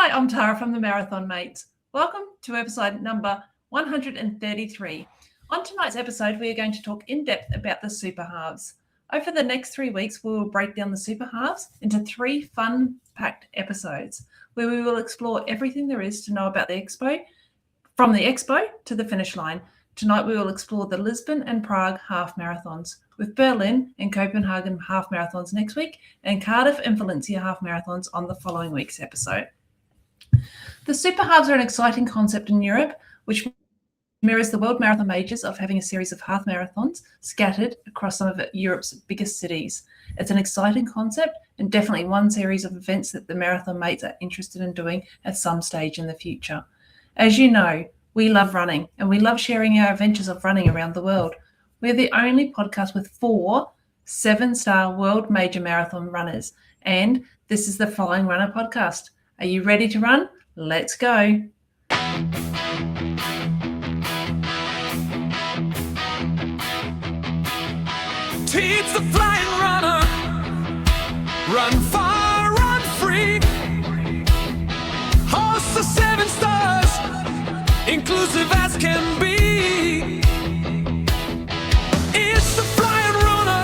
Hi, I'm Tara from the Marathon Mates. Welcome to episode number 133. On tonight's episode, we are going to talk in depth about the Super Halves. Over the next 3 weeks, we will break down the Super Halves into 3 fun-packed episodes where we will explore everything there is to know about the Expo, from the Expo to the finish line. Tonight, we will explore the Lisbon and Prague Half Marathons, with Berlin and Copenhagen Half Marathons next week and Cardiff and Valencia Half Marathons on the following week's episode. The Super Halves are an exciting concept in Europe, which mirrors the World Marathon Majors of having a series of half marathons scattered across some of Europe's biggest cities. It's an exciting concept and definitely one series of events that the Marathon Mates are interested in doing at some stage in the future. As you know, we love running and we love sharing our adventures of running around the world. We're the only podcast with 4 7-star world major marathon runners, and this is the Flying Runner podcast. Are you ready to run? Let's go. Teach the flying runner, run far, run free. Host the 7 stars, inclusive as can be. It's the flying runner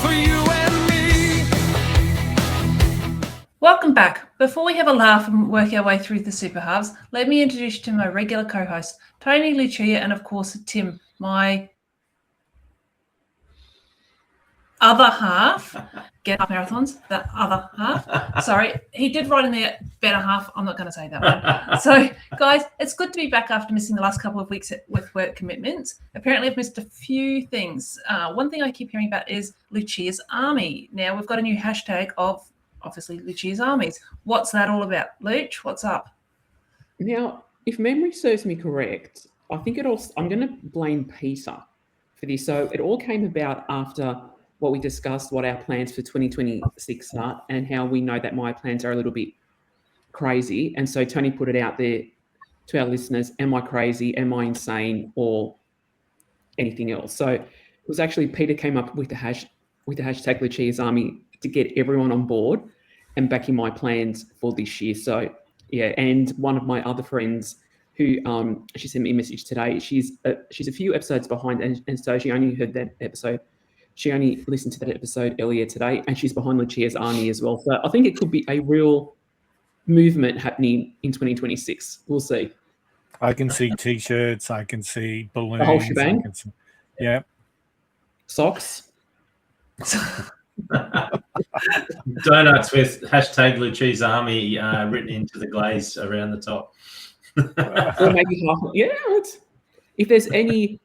for you and me. Welcome back. Before we have a laugh and work our way through the Super Halves, let me introduce you to my regular co-hosts, Tony, Lucia, and of course Tim, my other half. Get half marathons, the other half. Sorry, he did write in there, better half. I'm not going to say that one. So, guys, it's good to be back after missing the last couple of weeks with work commitments. Apparently, I've missed a few things. One thing I keep hearing about is Lucia's Army. Now, we've got a new hashtag of, obviously, Lucia's Armies. What's that all about? Luch, what's up? Now, if memory serves me correct, I think I'm going to blame Peter for this. So it all came about after what we discussed, what our plans for 2026 are, and how we know that my plans are a little bit crazy. And so Tony put it out there to our listeners, am I crazy, am I insane, or anything else? So it was actually Peter came up with the hashtag Lucia's Army to get everyone on board and backing my plans for this year. So yeah, and one of my other friends who she sent me a message today, she's a few episodes behind, and so she only heard that episode. She only listened to that episode earlier today, and she's behind Lucia's Army as well. So I think it could be a real movement happening in 2026. We'll see. I can see T-shirts. I can see balloons. The whole shebang? Yeah. Socks. Donuts with hashtag Lucia's Army written into the glaze around the top. Or maybe half. Yeah. If there's any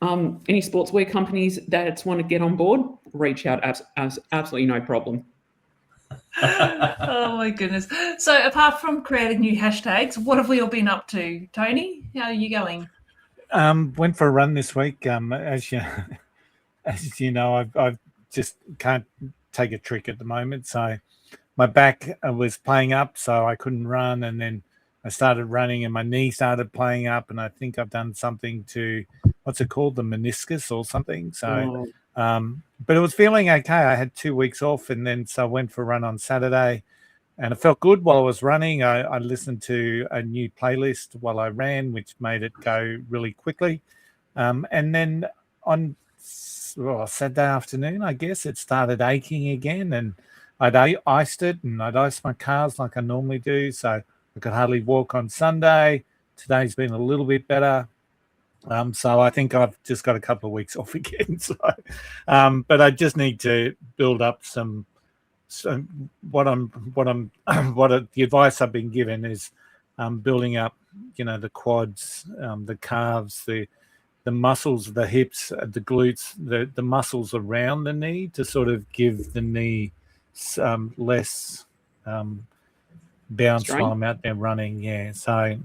sportswear companies that want to get on board, reach out. Absolutely no problem. Oh my goodness. So apart from creating new hashtags, what have we all been up to? Tony, how are you going? Went for a run this week. As you know, I just can't take a trick at the moment. So my back was playing up, so I couldn't run, and then I started running and my knee started playing up, and I think I've done something to, what's it called, the meniscus or something. So, but it was feeling okay. I had 2 weeks off, and then so I went for a run on Saturday, and it felt good while I was running. I listened to a new playlist while I ran, which made it go really quickly. And then on Saturday afternoon, I guess, it started aching again, and I'd iced it, and I'd iced my calves like I normally do. So I could hardly walk on Sunday. Today's been a little bit better. So I think I've just got a couple of weeks off again. So, but I just need to build up the advice I've been given is building up, the quads, the calves, the muscles, the hips, the glutes, the muscles around the knee to sort of give the knee less bounce while I'm out there running. Yeah. So,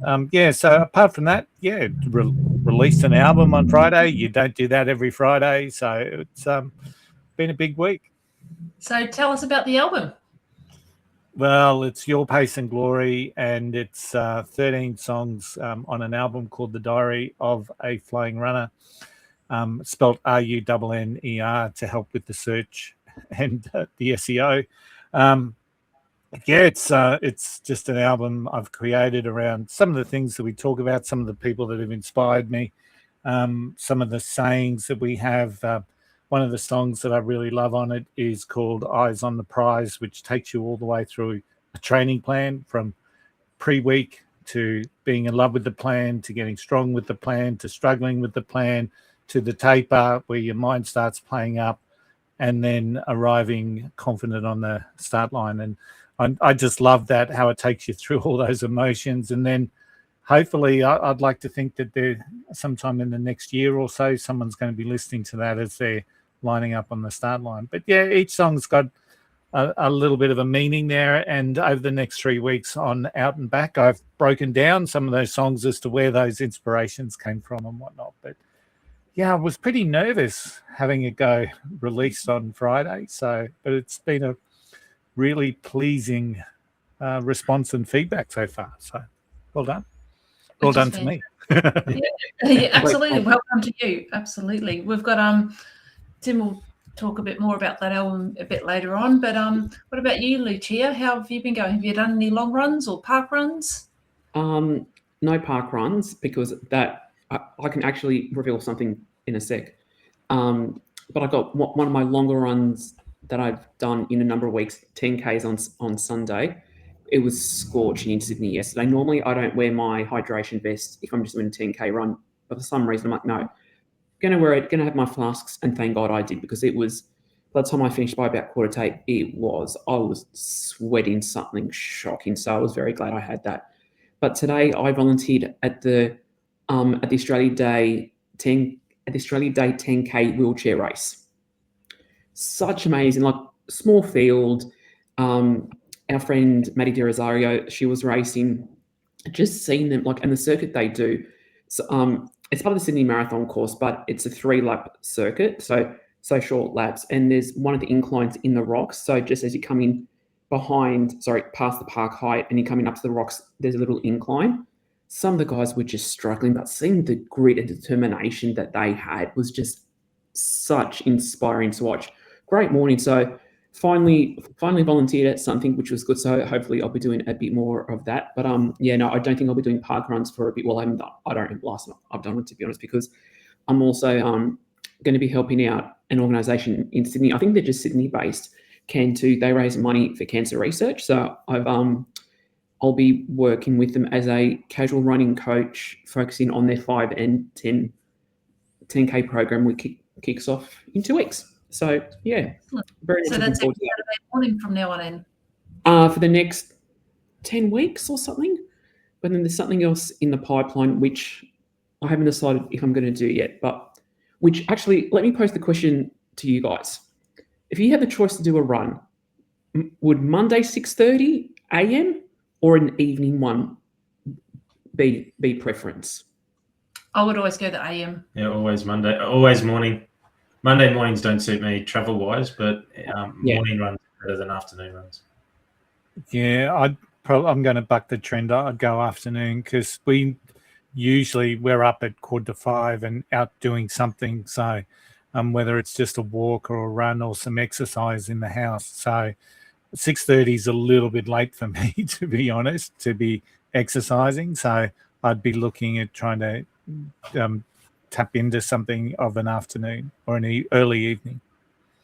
so apart from that, released an album on Friday. You don't do that every Friday. So it's been a big week. So tell us about the album. Well, it's Your Pace and Glory, and it's 13 songs on an album called The Diary of a Flying Runner, spelled RUNNER to help with the search and the SEO. Yeah, it's just an album I've created around some of the things that we talk about, some of the people that have inspired me, some of the sayings that we have. One of the songs that I really love on it is called Eyes on the Prize, which takes you all the way through a training plan from pre-week to being in love with the plan, to getting strong with the plan, to struggling with the plan, to the taper where your mind starts playing up, and then arriving confident on the start line. And I just love that, how it takes you through all those emotions. And then hopefully I'd like to think that there sometime in the next year or so, someone's going to be listening to that as they're lining up on the start line. But yeah, each song's got a little bit of a meaning there. And over the next 3 weeks on Out and Back, I've broken down some of those songs as to where those inspirations came from and whatnot. But yeah, I was pretty nervous having it go released on Friday. But it's been a really pleasing response and feedback so far. So well done. Well done to me. Yeah, absolutely. Welcome to you. Absolutely. We've got Tim will talk a bit more about that album a bit later on. But what about you, Lucia? How have you been going? Have you done any long runs or park runs? No park runs, because that I can actually reveal something in a sec. But I got one of my longer runs that I've done in a number of weeks, 10Ks on Sunday. It was scorching in Sydney yesterday. Normally, I don't wear my hydration vest if I'm just doing a 10K run. But for some reason, I'm like, no, going to wear it, going to have my flasks. And thank God I did, because it was, by the time I finished by about 8:15, I was sweating something shocking. So I was very glad I had that. But today I volunteered at the Australia Day 10K wheelchair race. Such amazing, like small field. Our friend Maddie De Rosario, she was racing. Just seeing them, like, and the circuit they do. So, it's part of the Sydney Marathon course, but it's a 3-lap circuit, so short laps. And there's one of the inclines in the rocks. So just as you come in past the park height and you're coming up to the rocks, there's a little incline. Some of the guys were just struggling, but seeing the grit and determination that they had was just such inspiring to watch. Great morning. So finally volunteered at something, which was good. So hopefully I'll be doing a bit more of that. But yeah, no, I don't think I'll be doing park runs for a bit. Well, I don't know last night I've done it, to be honest, because I'm also going to be helping out an organisation in Sydney. I think they're just Sydney based. Can2, they raise money for cancer research. So I'll be working with them as a casual running coach, focusing on their 5 and 10K program, which kicks off in 2 weeks. So yeah, very much looking forward to that. Saturday morning from now on in. For the next 10 weeks or something. But then there's something else in the pipeline which I haven't decided if I'm going to do yet. But which actually, let me pose the question to you guys. If you had the choice to do a run, would Monday 6:30 a.m. or an evening one be preference? I would always go the AM. Yeah, always morning. Monday mornings don't suit me travel-wise, but morning runs are better than afternoon runs. Yeah, I'm going to buck the trend. I'd go afternoon, because we're up at 4:45 and out doing something. So whether it's just a walk or a run or some exercise in the house. So 6:30 is a little bit late for me, to be honest, to be exercising. So I'd be looking at trying to tap into something of an afternoon or an early evening.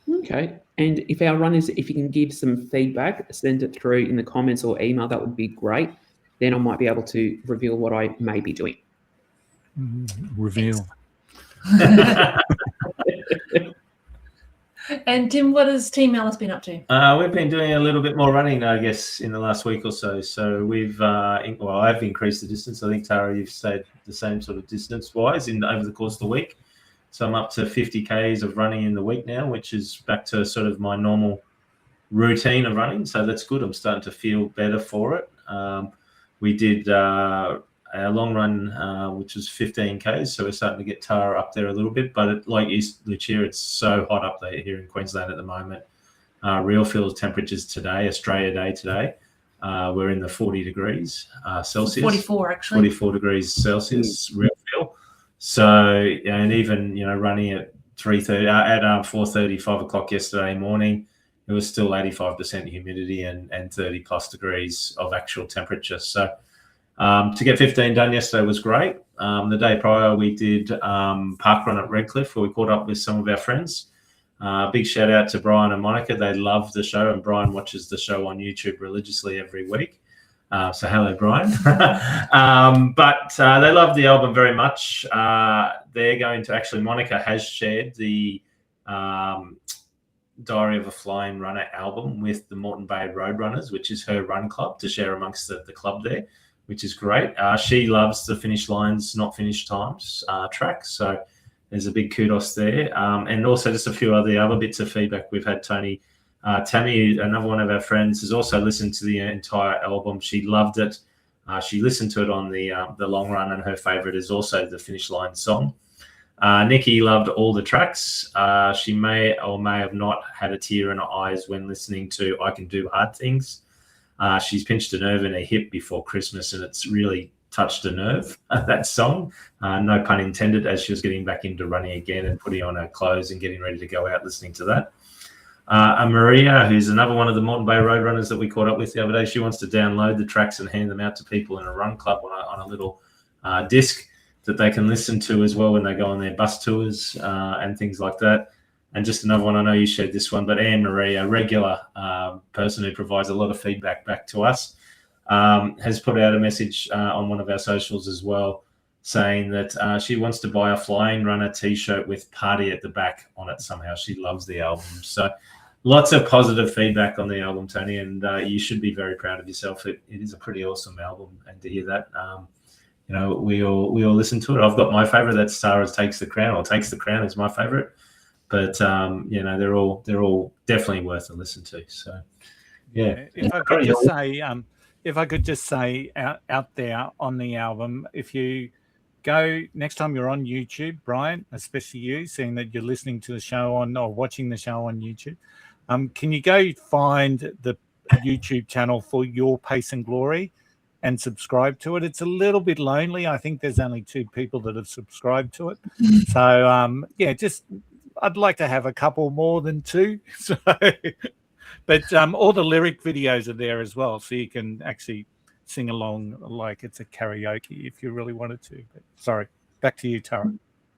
Okay. And if our runners, if you can give some feedback, send it through in the comments or email, that would be great. Then I might be able to reveal what I may be doing. Reveal. And Tim, what has Team Alice been up to? We've been doing a little bit more running, I guess, in the last week or so. So we've, I've increased the distance. I think, Tara, you've stayed the same sort of distance-wise over the course of the week. So I'm up to 50 Ks of running in the week now, which is back to sort of my normal routine of running. So that's good. I'm starting to feel better for it. We did a long run, which was 15 Ks. So we're starting to get Tara up there a little bit. But like Lucia, it's so hot up there here in Queensland at the moment. Real field temperatures today, Australia Day today, we're in the 40 degrees Celsius. 44, actually. 44 degrees Celsius, real feel. So, and even, running at 4:30, 5 o'clock yesterday morning, it was still 85% humidity and 30 plus degrees of actual temperature. So to get 15 done yesterday was great. The day prior, we did park run at Redcliffe, where we caught up with some of our friends. Big shout out to Brian and Monica. They love the show, and Brian watches the show on YouTube religiously every week. So hello, Brian. But they love the album very much. They're going to actually, Monica has shared the Diary of a Flying Runner album with the Moreton Bay Roadrunners, which is her run club, to share amongst the club there, which is great. She loves the finish lines, not finish times track. So there's a big kudos there. And also just a few other bits of feedback we've had, Tony. Tammy, another one of our friends, has also listened to the entire album. She loved it. She listened to it on the long run, and her favourite is also the finish line song. Nikki loved all the tracks. She may or may have not had a tear in her eyes when listening to I Can Do Hard Things. She's pinched a nerve in her hip before Christmas, and it's really touched a nerve, that song. No pun intended, as she was getting back into running again and putting on her clothes and getting ready to go out listening to that. Maria, who's another one of the Moreton Bay Roadrunners that we caught up with the other day, she wants to download the tracks and hand them out to people in a run club on a little disc that they can listen to as well when they go on their bus tours and things like that. And just another one, I know you shared this one, but Anne-Marie, a regular person who provides a lot of feedback back to us, has put out a message on one of our socials as well, saying that she wants to buy a Flying Runner T-shirt with Party at the back on it somehow. She loves the album. So lots of positive feedback on the album, Tony, and you should be very proud of yourself. It is a pretty awesome album, and to hear that, we all listen to it. I've got my favourite. That's Sarah's Takes the Crown, or Takes the Crown is my favourite. But they're all definitely worth a listen to. So yeah. If I could just say out there on the album, if you go next time you're on YouTube, Brian, especially you, seeing that you're listening to the show or watching the show on YouTube, can you go find the YouTube channel for Your Pace and Glory and subscribe to it? It's a little bit lonely. I think there's only 2 people that have subscribed to it. So I'd like to have a couple more than 2. So, but all the lyric videos are there as well, so you can actually sing along like it's a karaoke if you really wanted to. But sorry, back to you, Tara.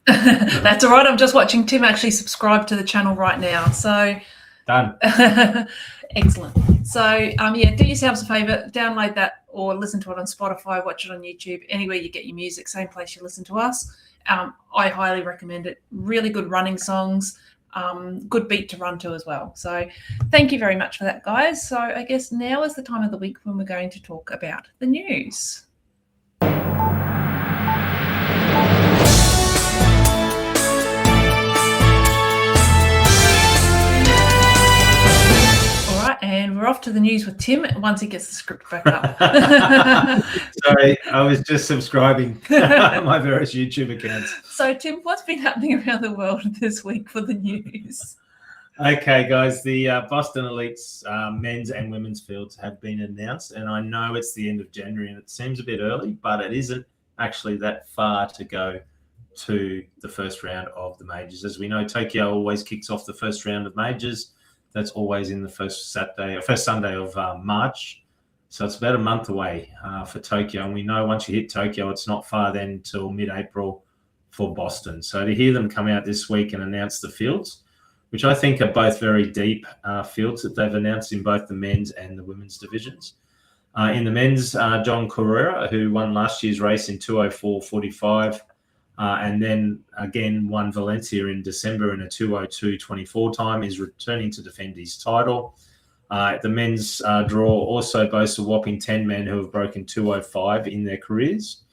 That's all right. I'm just watching Tim actually subscribe to the channel right now. So done. Excellent. So do yourselves a favour, download that or listen to it on Spotify, watch it on YouTube, anywhere you get your music, same place you listen to us. I highly recommend it. Really good running songs, good beat to run to as well. So thank you very much for that, guys. So I guess now is the time of the week when we're going to talk about the news. And we're off to the news with Tim once he gets the script back up. Sorry, I was just subscribing my various YouTube accounts. So, Tim, what's been happening around the world this week for the news? Okay, guys, the Boston Elites men's and women's fields have been announced, and I know it's the end of January and it seems a bit early, but it isn't actually that far to go to the first round of the majors. As we know, Tokyo always kicks off the first round of majors. That's always in the first Sunday of March. So it's about a month away for Tokyo. And we know once you hit Tokyo, it's not far then till mid-April for Boston. So to hear them come out this week and announce the fields, which I think are both very deep fields that they've announced in both the men's and the women's divisions. In the men's, John Carrera, who won last year's race in 2:04.45, and then again won Valencia in December in a 2:02.24 time, is returning to defend his title. The men's draw also boasts a whopping 10 men who have broken 2:05 in their careers.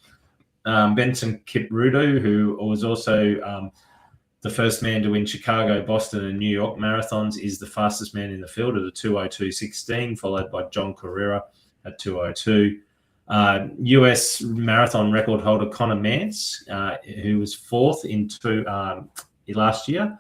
Benson Kipruto, who was also the first man to win Chicago, Boston, and New York marathons, is the fastest man in the field at a 2:02.16, followed by John Carrera at 2:02. US marathon record holder Connor Mance, who was 4th last year,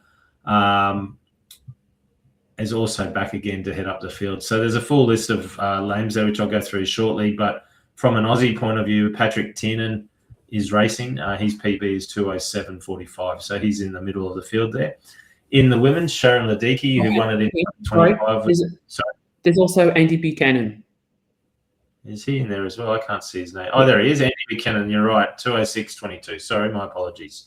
is also back again to head up the field. So there's a full list of names there, which I'll go through shortly. But from an Aussie point of view, Patrick Tiernan is racing. His PB is 2:07.45, so he's in the middle of the field there. In the women's, Sharon Ledecky, who won it in 2025. There's also Andy Buchanan. Is he in there as well? I can't see his name. Oh, there he is, Andy Buchanan. You're right, 2:06:22. Sorry, my apologies.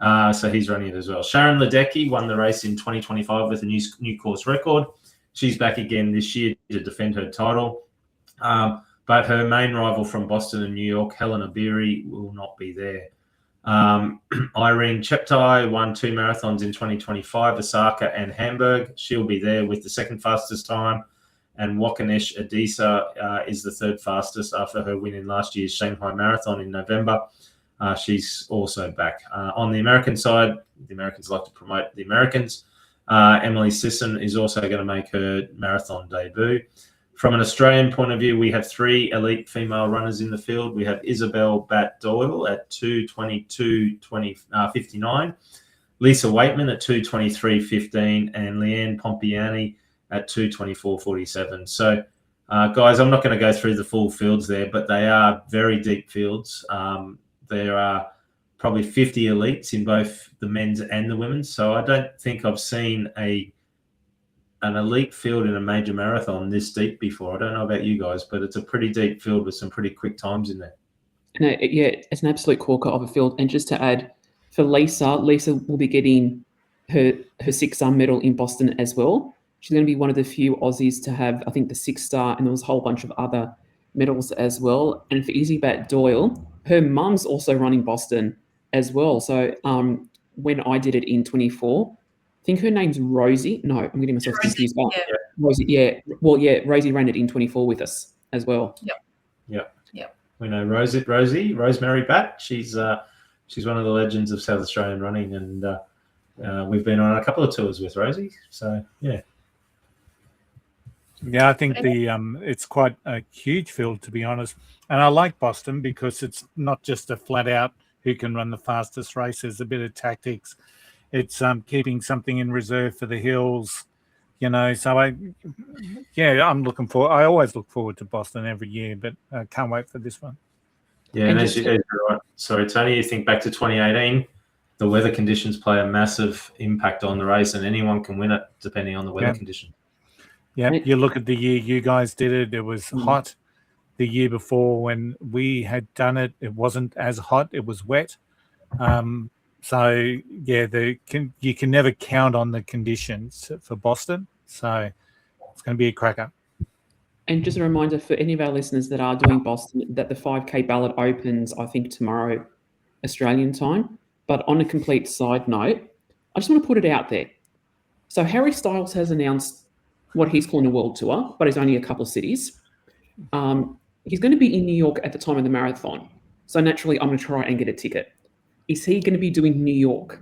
So he's running it as well. Sharon Ledecky won the race in 2025 with a new course record. She's back again this year to defend her title. But her main rival from Boston and New York, Helena Beery, will not be there. Irene Cheptai won 2 marathons in 2025, Osaka and Hamburg. She'll be there with the second fastest time. And Wakanesh Adisa is the third fastest after her win in last year's Shanghai Marathon in November. She's also back. On the American side, the Americans like to promote the Americans. Emily Sisson is also going to make her marathon debut. From an Australian point of view, we have 3 elite female runners in the field. We have Isabel Bat-Doyle at 2:22:59, Lisa Waitman at 2:23:15, and Leanne Pompiani at 2:24:47. So, guys, I'm not going to go through the full fields there, but they are very deep fields. There are probably 50 elites in both the men's and the women's. So I don't think I've seen an elite field in a major marathon this deep before. I don't know about you guys, but it's a pretty deep field with some pretty quick times in there. No, yeah, it's an absolute corker of a field. And just to add, for Lisa will be getting her 6-star medal in Boston as well. She's going to be one of the few Aussies to have, I think, the 6-star, and there was a whole bunch of other medals as well. And for Izzy Bat-Doyle, her mum's also running Boston as well. So when I did it in 24, I think her name's Rosie. No, I'm getting myself confused. Yeah. Rosie, yeah. Well, yeah, Rosie ran it in 24 with us as well. Yep. We know Rosemary Bat. She's one of the legends of South Australian running, and we've been on a couple of tours with Rosie. So yeah. Yeah, I think it's quite a huge field, to be honest. And I like Boston because it's not just a flat out who can run the fastest race. There's a bit of tactics. It's keeping something in reserve for the hills, So I'm looking forward. I always look forward to Boston every year, but I can't wait for this one. Yeah, and as you're right. Sorry, Tony, you think back to 2018, the weather conditions play a massive impact on the race, and anyone can win it depending on the weather condition. Yeah, you look at the year you guys did it. It was hot. The year before when we had done it, it wasn't as hot. It was wet. So yeah, you can never count on the conditions for Boston. So it's going to be a cracker. And just a reminder for any of our listeners that are doing Boston, that the 5K ballot opens, I think, tomorrow, Australian time. But on a complete side note, I just want to put it out there. So Harry Styles has announced what he's calling a world tour, but it's only a couple of cities. He's going to be in New York at the time of the marathon. So naturally, I'm going to try and get a ticket. Is he going to be doing New York?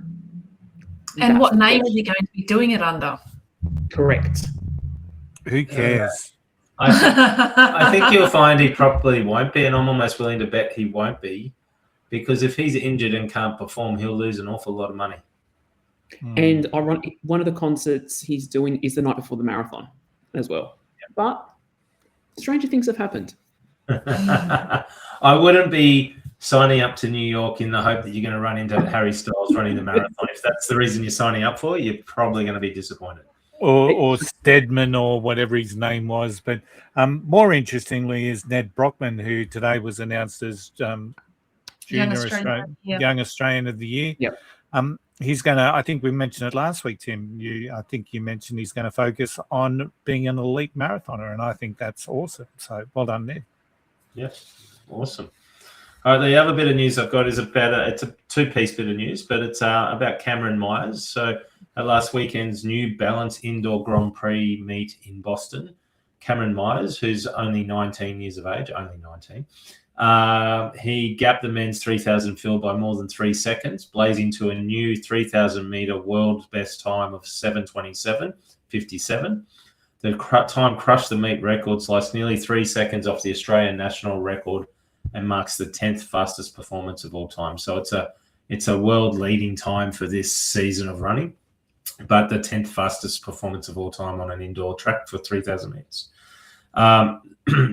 And what name is he going to be doing it under? Correct. Who cares? I think you'll find he probably won't be, and I'm almost willing to bet he won't be, because if he's injured and can't perform, he'll lose an awful lot of money. And one of the concerts he's doing is the night before the marathon as well. But stranger things have happened. I wouldn't be signing up to New York in the hope that you're going to run into Harry Styles running the marathon. If that's the reason you're signing up for, you're probably going to be disappointed. Or Stedman or whatever his name was. But more interestingly is Ned Brockman, who today was announced as Young Australian of the Year. Yep. He's going to, I think we mentioned it last week, Tim. I think you mentioned he's going to focus on being an elite marathoner, and I think that's awesome. So well done, Ned. Yes, awesome. All right, the other bit of news I've got is it's a 2-piece bit of news, but it's about Cameron Myers. So at last weekend's New Balance Indoor Grand Prix meet in Boston, Cameron Myers, who's only 19 years of age, he gapped the men's 3,000 field by more than 3 seconds, blazing to a new 3,000-meter world best time of 7:27:57. The time crushed the meet record, sliced nearly 3 seconds off the Australian national record, and marks the 10th fastest performance of all time. So it's a world-leading time for this season of running, but the 10th fastest performance of all time on an indoor track for 3,000 meters.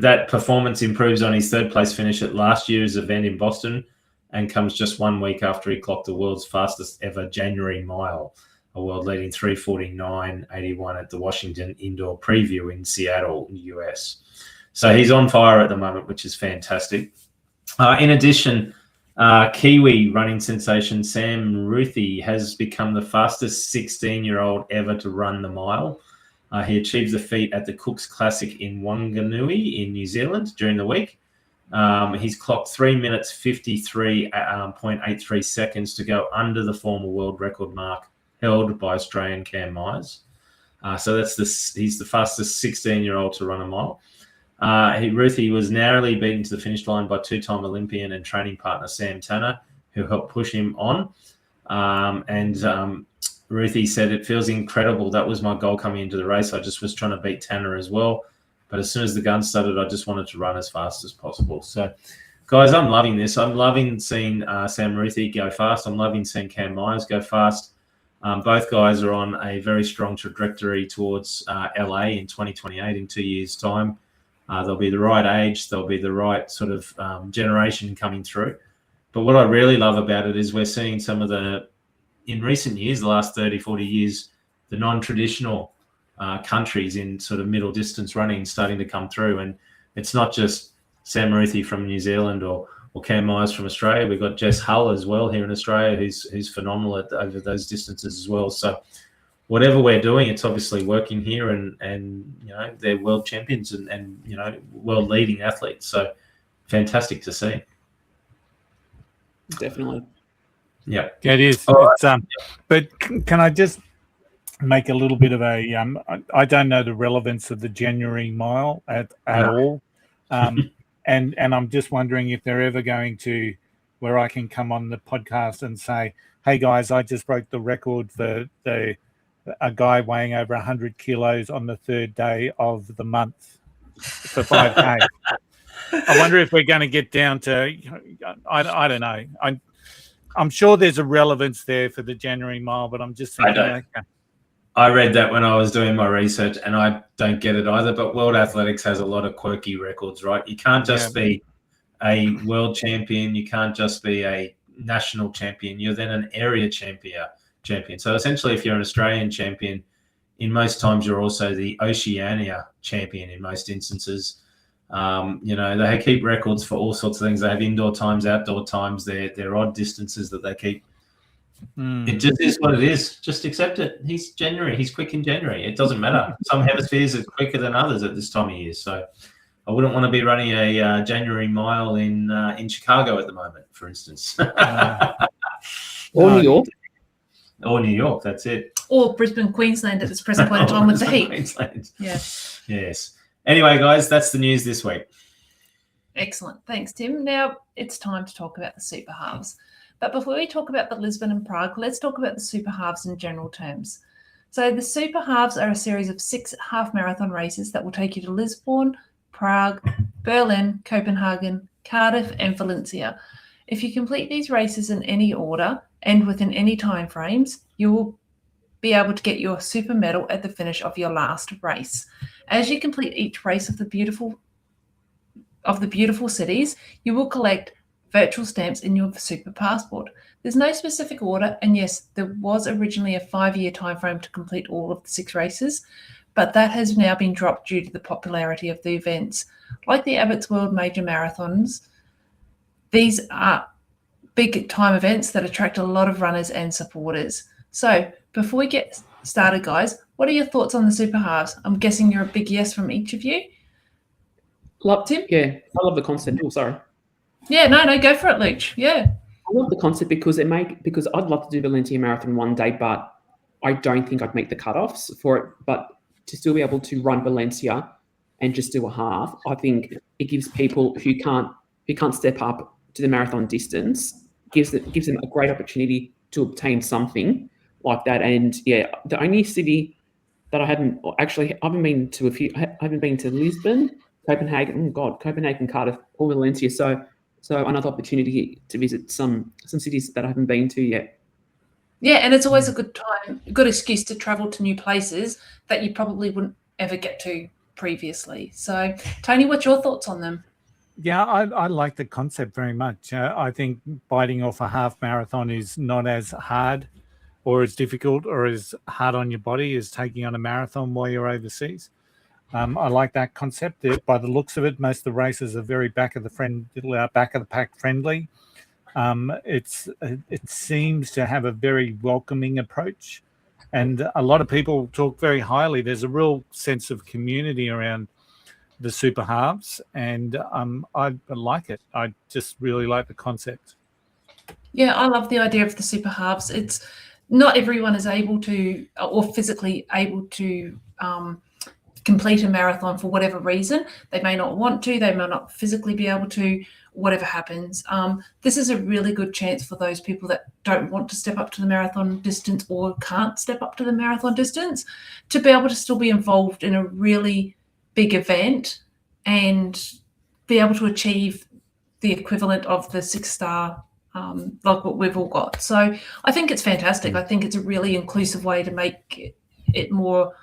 That performance improves on his third-place finish at last year's event in Boston and comes just 1 week after he clocked the world's fastest ever January mile a world leading 3:49.81 at the Washington Indoor Preview in Seattle, US. So he's on fire at the moment, which is fantastic. In addition, Kiwi running sensation Sam Ruthie has become the fastest 16-year-old ever to run the mile. He achieved the feat at the Cooks Classic in Wanganui in New Zealand during the week. He's clocked 3 minutes 53.83 seconds to go under the former world record mark held by Australian Cam Myers. So he's the fastest 16-year-old to run a mile. Ruthie was narrowly beaten to the finish line by two-time Olympian and training partner Sam Tanner, who helped push him on. Ruthie said, "It feels incredible. That was my goal coming into the race. I just was trying to beat Tanner as well. But as soon as the gun started, I just wanted to run as fast as possible." So, guys, I'm loving this. I'm loving seeing Sam Ruthie go fast. I'm loving seeing Cam Myers go fast. Both guys are on a very strong trajectory towards LA in 2028 in 2 years' time. They'll be the right age. They'll be the right sort of generation coming through. But what I really love about it is we're seeing some of in recent years, the last 30, 40 years, the non-traditional countries in sort of middle distance running starting to come through. And it's not just Sam Ruthie from New Zealand or Cam Myers from Australia. We've got Jess Hull as well here in Australia, who's phenomenal over those distances as well. So whatever we're doing, it's obviously working here, and they're world champions and world leading athletes. So fantastic to see. Definitely. Yeah, it is. But can I just make a little bit of a I don't know the relevance of the January mile at all, and I'm just wondering if they're ever going to where I can come on the podcast and say, "Hey guys, I just broke the record for a guy weighing over 100 kilos on the third day of the month for 5K." I wonder if we're going to get down to I don't know. I'm sure there's a relevance there for the January mile, but I'm just thinking. I read that when I was doing my research, and I don't get it either. But World Athletics has a lot of quirky records, right? You can't just be a world champion. You can't just be a national champion. You're then an area champion. So essentially, if you're an Australian champion, in most times you're also the Oceania champion in most instances. They keep records for all sorts of things. They have indoor times, outdoor times. They're odd distances that they keep. It just is what it is. Just accept it. He's January. He's quick in January. It doesn't matter. Some hemispheres are quicker than others at this time of year. So I wouldn't want to be running a January mile in Chicago at the moment, for instance. Or New York. Or New York. That's it. Or Brisbane, Queensland at this present point in time with the heat. Queensland. Yeah. Yes. Anyway, guys, that's the news this week. Excellent. Thanks, Tim. Now it's time to talk about the Super Halves. But before we talk about the Lisbon and Prague, let's talk about the Super Halves in general terms. So the Super Halves are a series of 6 half marathon races that will take you to Lisbon, Prague, Berlin, Copenhagen, Cardiff, and Valencia. If you complete these races in any order and within any time frames, you will be able to get your super medal at the finish of your last race. As you complete each race of the beautiful cities, you will collect virtual stamps in your super passport. There's no specific order, and yes, there was originally a 5-year time frame to complete all of the 6 races, but that has now been dropped due to the popularity of the events. Like the Abbott's World Major Marathons, these are big time events that attract a lot of runners and supporters. So before we get started, guys, what are your thoughts on the Super Halves? I'm guessing you're a big yes from each of you. Tim? Yeah, I love the concept. Oh, sorry. Yeah, no, go for it, Luch. Yeah. I love the concept because I'd love to do Valencia Marathon one day, but I don't think I'd make the cutoffs for it. But to still be able to run Valencia and just do a half, I think it gives people who can't step up to the marathon distance, gives them a great opportunity to obtain something like that. And yeah, the only city that I haven't been to I haven't been to Lisbon, Copenhagen, Cardiff, or Valencia. So another opportunity to visit some cities that I haven't been to yet. Yeah, and it's always a good excuse to travel to new places that you probably wouldn't ever get to previously. So, Tony, what's your thoughts on them? Yeah, I like the concept very much. I think biting off a half marathon is not as hard or as difficult or as hard on your body as taking on a marathon while you're overseas. I like that concept. By the looks of it, most of the races are very back of the pack friendly. It seems to have a very welcoming approach, and a lot of people talk very highly. There's a real sense of community around the Super Halves, and I like it. I just really like the concept. Yeah, I love the idea of the Super Halves. It's not everyone is able to or physically able to complete a marathon for whatever reason. They may not want to, they may not physically be able to, whatever happens. This is a really good chance for those people that don't want to step up to the marathon distance or can't step up to the marathon distance to be able to still be involved in a really big event and be able to achieve the equivalent of the 6-star like what we've all got. So I think it's fantastic. I think it's a really inclusive way to make it more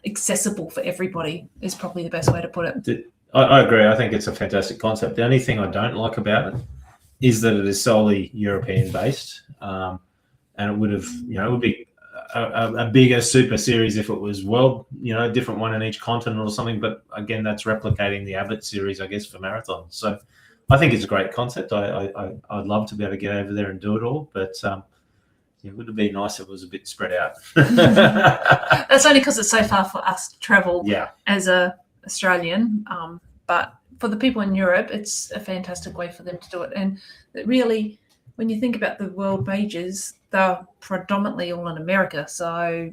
accessible for everybody is probably the best way to put it. I agree. I think it's a fantastic concept. The only thing I don't like about it is that it is solely European based, and it would have, it would be a bigger super series if it was world, a different one in each continent or something. But again, that's replicating the Abbott series, I guess, for marathons. So I think it's a great concept. I'd love to be able to get over there and do it all, but it would have been nice if it was a bit spread out. That's only because it's so far for us to travel as a Australian. But for the people in Europe, it's a fantastic way for them to do it. And really, when you think about the world majors, they're predominantly all in America. So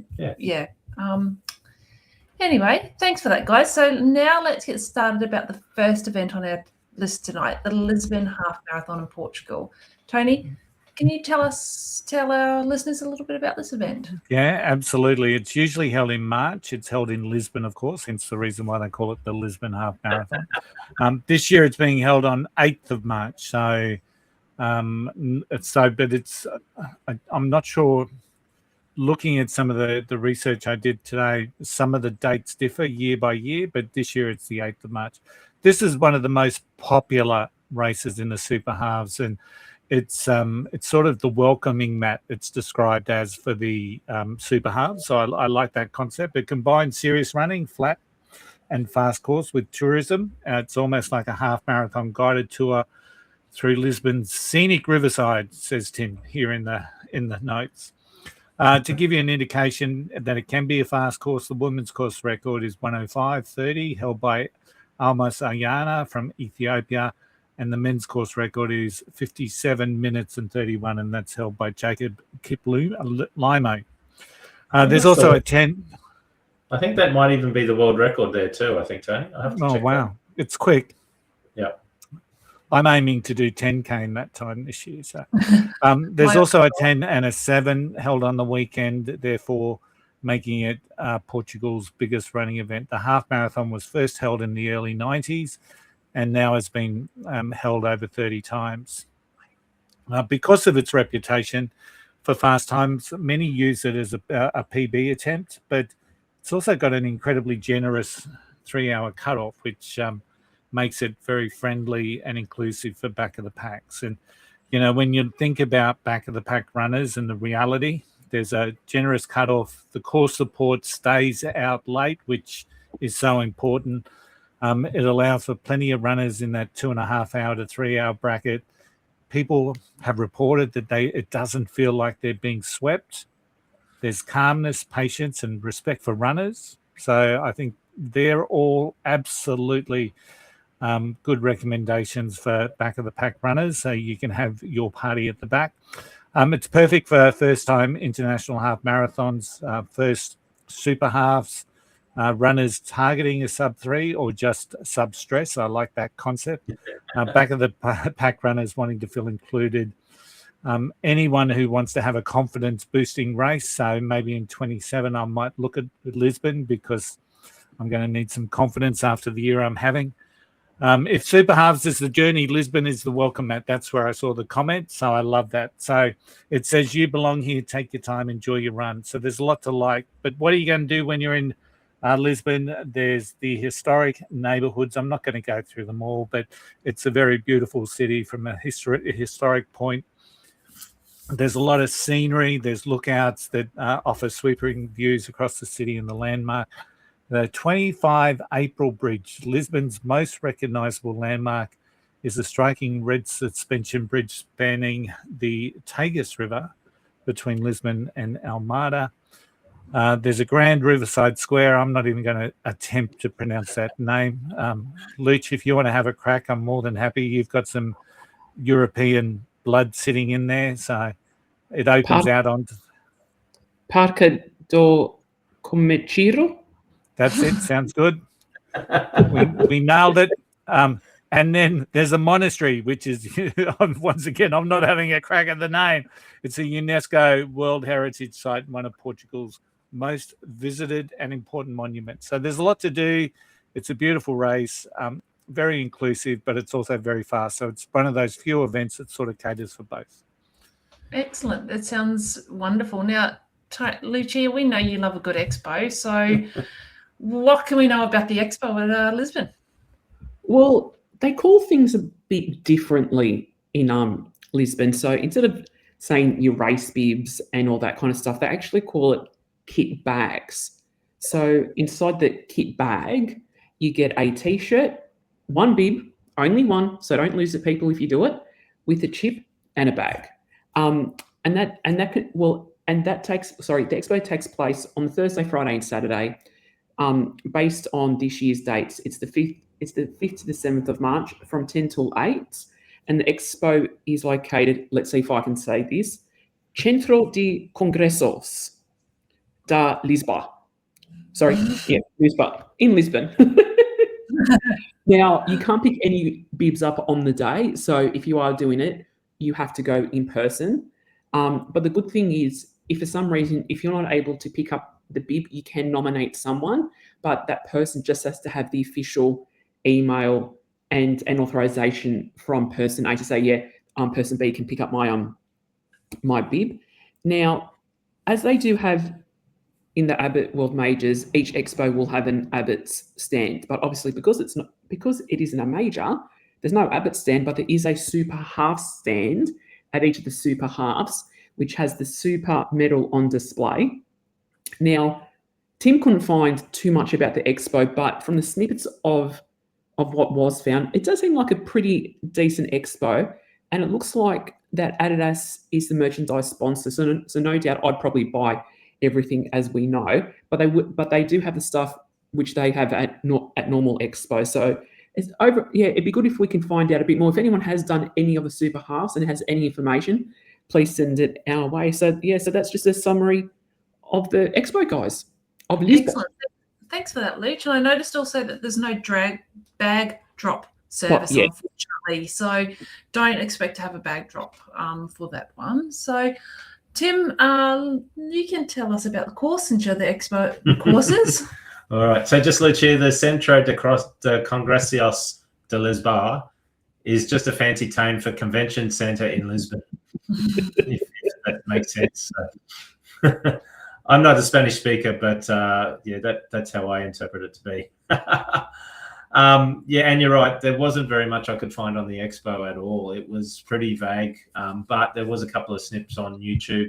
anyway, thanks for that, guys. So now let's get started about the first event on our list tonight, the Lisbon Half Marathon in Portugal. Tony, can you tell our listeners a little bit about this event? Yeah, absolutely. It's usually held in March. It's held in Lisbon, of course, hence the reason why they call it the Lisbon Half Marathon. This year it's being held on 8th of March. So I'm not sure. Looking at some of the research I did today, some of the dates differ year by year, but this year it's the 8th of March. This is one of the most popular races in the Super Halves, and it's sort of the welcoming mat it's described as for the Super Halves. So I like that concept. It combines serious running, flat and fast course with tourism. It's almost like a half marathon guided tour through Lisbon's scenic riverside, says Tim here in the notes. To give you an indication that it can be a fast course, the women's course record is 105.30, held by Almas Ayana from Ethiopia, and the men's course record is 57 minutes and 31, and that's held by Jacob Kiplimo. There's also a 10. I think that might even be the world record there too, I think, Tony. I have to check wow. That. It's quick. Yeah. I'm aiming to do 10K in that time this year. So there's also a 10 and a 7 held on the weekend, therefore making it Portugal's biggest running event. The half marathon was first held in the early 90s and now has been held over 30 times. Because of its reputation for fast times, many use it as a PB attempt, but it's also got an incredibly generous 3-hour cutoff, which makes it very friendly and inclusive for back of the packs. And, when you think about back of the pack runners and the reality, there's a generous cutoff. The course support stays out late, which is so important. It allows for plenty of runners in that 2.5 hour to 3 hour bracket. People have reported that it doesn't feel like they're being swept. There's calmness, patience, and respect for runners. So I think they're all absolutely good recommendations for back of the pack runners. So you can have your party at the back. It's perfect for first-time international half marathons, first super halves, runners targeting a sub-3 or just sub-stress. I like that concept. Back of the pack runners wanting to feel included. Anyone who wants to have a confidence-boosting race. So maybe in 27 I might look at Lisbon because I'm going to need some confidence after the year I'm having. If Super Halves is the journey, Lisbon is the welcome mat. That's where I saw the comment. So I love that. So it says you belong here. Take your time. Enjoy your run. So there's a lot to like. But what are you going to do when you're in Lisbon? There's the historic neighborhoods. I'm not going to go through them all, but it's a very beautiful city from a historic point. There's a lot of scenery. There's lookouts that offer sweeping views across the city and the landmark. The 25 April Bridge, Lisbon's most recognisable landmark, is a striking red suspension bridge spanning the Tagus River between Lisbon and Almada. There's a grand riverside square. I'm not even going to attempt to pronounce that name. Luch, if you want to have a crack, I'm more than happy. You've got some European blood sitting in there, so it opens out onto... Parque do Comechiro? That's it. Sounds good. We nailed it. And then there's a monastery, which is, once again, I'm not having a crack at the name. It's a UNESCO World Heritage Site, one of Portugal's most visited and important monuments. So there's a lot to do. It's a beautiful race, very inclusive, but it's also very fast. So it's one of those few events that sort of caters for both. Excellent. That sounds wonderful. Now, Lucia, we know you love a good expo. So what can we know about the expo at Lisbon? Well, they call things a bit differently in Lisbon. So instead of saying your race bibs and all that kind of stuff, they actually call it kit bags. So inside the kit bag, you get a t-shirt, one bib, only one, so don't lose it, people, if you do it, with a chip and a bag. The expo takes place on Thursday, Friday, and Saturday. Based on this year's dates, it's the 5th to the 7th of March from 10 till 8. And the expo is located, let's see if I can say this, Centro de Congressos da Lisboa. Sorry, yeah, Lisboa, in Lisbon. Now, you can't pick any bibs up on the day. So if you are doing it, you have to go in person. But the good thing is, if for some reason, if you're not able to pick up the bib, you can nominate someone, but that person just has to have the official email and an authorization from person A to say, yeah, person B can pick up my bib. Now, as they do have in the Abbott World Majors, each expo will have an Abbott's stand, but obviously because it isn't a major, there's no Abbott stand, but there is a Super Halves stand at each of the Super Halves, which has the Super medal on display. Now, Tim couldn't find too much about the expo, but from the snippets of what was found, it does seem like a pretty decent expo, and it looks like that Adidas is the merchandise sponsor. So no doubt I'd probably buy everything, as we know, but they do have the stuff which they have at normal expo. So it's over. Yeah, it'd be good if we can find out a bit more. If anyone has done any of the Super Halves and has any information, please send it our way. So yeah, so that's just a summary of the expo, guys, of Lisbon. Excellent. Thanks for that, Luch. And I noticed also that there's no bag drop service, unfortunately. So don't expect to have a bag drop for that one. So, Tim, you can tell us about the course and show the expo courses. All right. So just let you, the Centro de Congressos de Lisboa is just a fancy term for convention centre in Lisbon, if that makes sense. So, I'm not a Spanish speaker, but yeah, that's how I interpret it to be. Yeah, and you're right. There wasn't very much I could find on the expo at all. It was pretty vague, but there was a couple of snips on YouTube.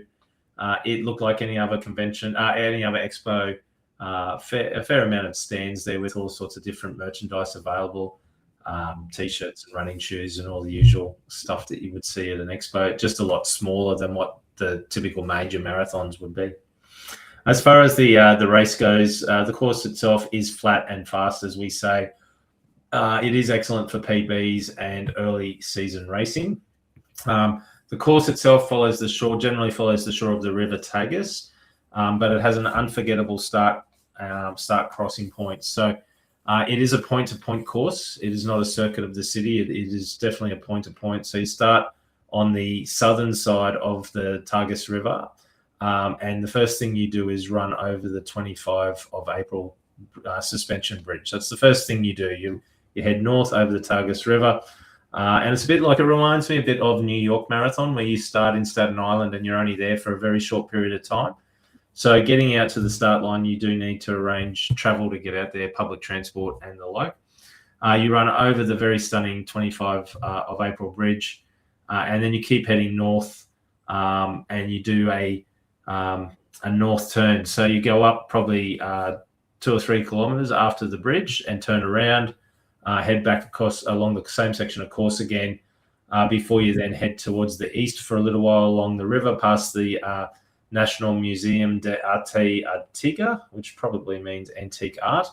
It looked like any other convention, any other expo. A fair amount of stands there with all sorts of different merchandise available, t-shirts and running shoes and all the usual stuff that you would see at an expo. Just a lot smaller than what the typical major marathons would be. As far as the race goes, the course itself is flat and fast, as we say. It is excellent for PBs and early season racing. The course itself generally follows the shore of the River Tagus, but it has an unforgettable start crossing point. So it is a point-to-point course. It is not a circuit of the city. It is definitely a point-to-point. So you start on the southern side of the Tagus River, and the first thing you do is run over the 25 of April suspension bridge. That's the first thing you do. You head north over the Tagus River, and it's a bit like, it reminds me a bit of New York Marathon, where you start in Staten Island and you're only there for a very short period of time. So getting out to the start line, you do need to arrange travel to get out there, public transport and the like. You run over the very stunning 25 of April bridge, and then you keep heading north and you do a north turn. So you go up probably 2 or 3 kilometers after the bridge and turn around, head back across along the same section of course again, before you then head towards the east for a little while along the river past the National Museum de Arte Antigua, which probably means antique art,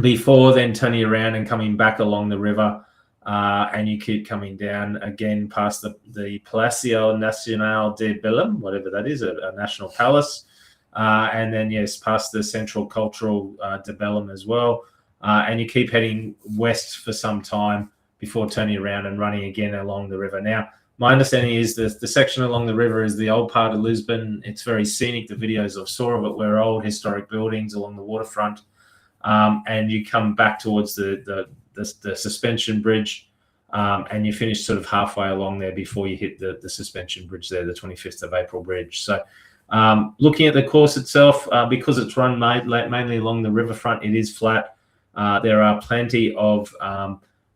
before then turning around and coming back along the river. And you keep coming down again past the Palacio Nacional de Belém, whatever that is, a national palace. And then, yes, past the Central Cultural de Belém as well. And you keep heading west for some time before turning around and running again along the river. Now, my understanding is the section along the river is the old part of Lisbon. It's very scenic. The videos I saw of it were old historic buildings along the waterfront. And you come back towards the suspension bridge, and you finish sort of halfway along there before you hit the suspension bridge there, the 25th of April bridge. So looking at the course itself, because it's run mainly along the riverfront, it is flat. There are plenty of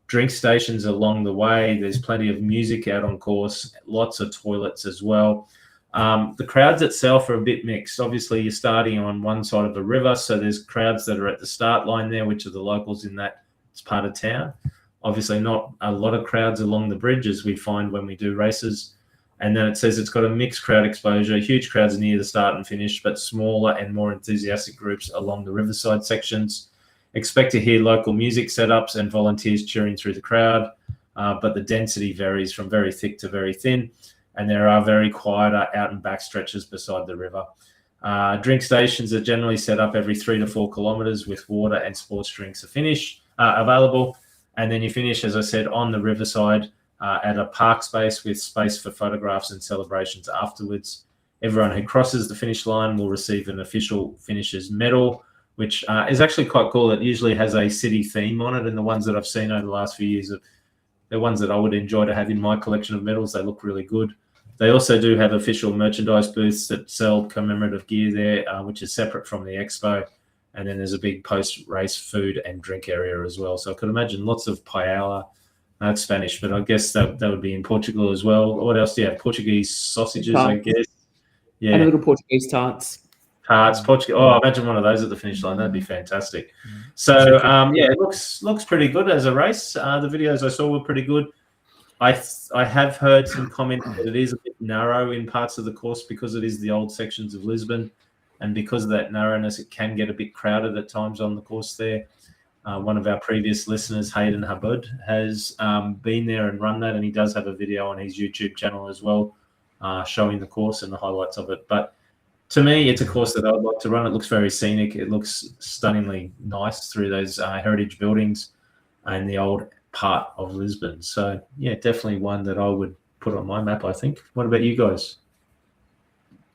drink stations along the way. There's plenty of music out on course, lots of toilets as well. The crowds itself are a bit mixed. Obviously, you're starting on one side of the river, so there's crowds that are at the start line there, which are the locals in that part of town. Obviously, not a lot of crowds along the bridge, as we find when we do races. And then it says it's got a mixed crowd exposure, huge crowds near the start and finish, but smaller and more enthusiastic groups along the riverside sections. Expect to hear local music setups and volunteers cheering through the crowd, but the density varies from very thick to very thin. And there are very quieter out and back stretches beside the river. Drink stations are generally set up every 3 to 4 kilometers with water and sports drinks available. And then you finish, as I said, on the riverside at a park space with space for photographs and celebrations afterwards. Everyone who crosses the finish line will receive an official finisher's medal, which is actually quite cool. It usually has a city theme on it, and the ones that I've seen over the last few years they're ones that I would enjoy to have in my collection of medals. They look really good. They also do have official merchandise booths that sell commemorative gear there, which is separate from the Expo. And then there's a big post-race food and drink area as well. So I could imagine lots of paella. That's Spanish, but I guess that would be in Portugal as well. What else do you have? Portuguese sausages, I guess. Yeah. And little Portuguese tarts. Portugal. Oh, imagine one of those at the finish line. That'd be fantastic. So, yeah, it looks pretty good as a race. The videos I saw were pretty good. I have heard some comment that it is a bit narrow in parts of the course because it is the old sections of Lisbon, and because of that narrowness, it can get a bit crowded at times on the course there. One of our previous listeners, Hayden Hubbard, has been there and run that, and he does have a video on his YouTube channel as well, showing the course and the highlights of it. But to me, it's a course that I would like to run. It looks very scenic. It looks stunningly nice through those heritage buildings and the old part of Lisbon. So, yeah, definitely one that I would put on my map, I think. What about you guys?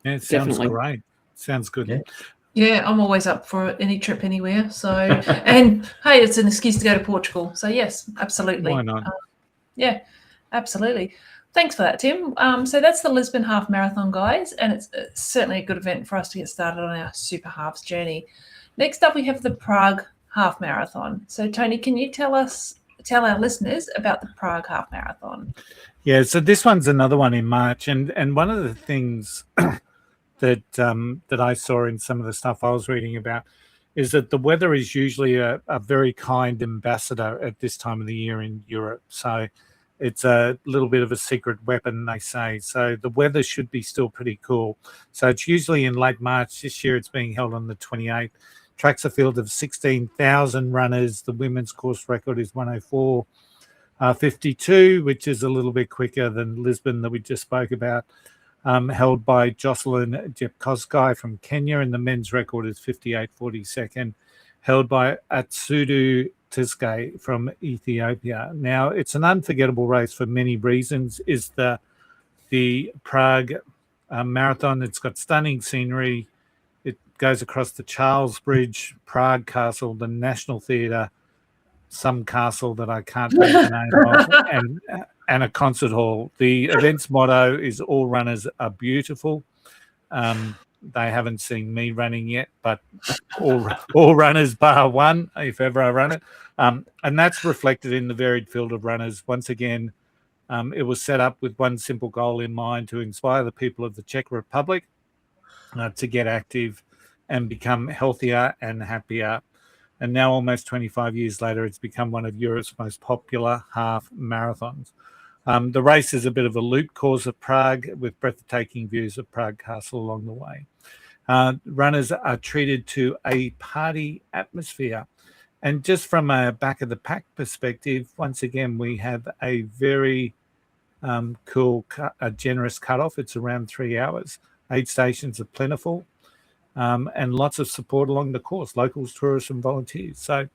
Yeah, it sounds Definitely. great. Sounds good. Yeah. Yeah, I'm always up for any trip anywhere. So, and hey, it's an excuse to go to Portugal. So yes, absolutely. Why not? Yeah, absolutely. Thanks for that, Tim. So that's the Lisbon Half Marathon, guys, and it's certainly a good event for us to get started on our Super Halves journey. Next up, we have the Prague Half Marathon. So, Tony, can you tell our listeners about the Prague Half Marathon? Yeah, so this one's another one in March, and one of the things that I saw in some of the stuff I was reading about is that the weather is usually a very kind ambassador at this time of the year in Europe. So it's a little bit of a secret weapon, they say. So the weather should be still pretty cool. So it's usually in late March. This year it's being held on the 28th. Tracks a field of 16,000 runners. The women's course record is 104.52, which is a little bit quicker than Lisbon that we just spoke about. Held by Jocelyn Jepkoskai from Kenya, and the men's record is 58.42, held by Atsudu Tiske from Ethiopia. Now, it's an unforgettable race for many reasons. Is the Prague Marathon. It's got stunning scenery. It goes across the Charles Bridge, Prague Castle, the National Theatre, some castle that I can't think the name of, and a concert hall. The event's motto is "All runners are beautiful." They haven't seen me running yet, but all runners bar one, if ever I run it. And that's reflected in the varied field of runners. Once again, It was set up with one simple goal in mind: to inspire the people of the Czech Republic to get active and become healthier and happier. And now, almost 25 years later, it's become one of Europe's most popular half marathons. The race is a bit of a loop course of Prague with breathtaking views of Prague Castle along the way. Runners are treated to a party atmosphere. And just from a back of the pack perspective, once again, we have a very cool, generous cutoff. It's around 3 hours. Aid stations are plentiful, and lots of support along the course, locals, tourists, and volunteers. So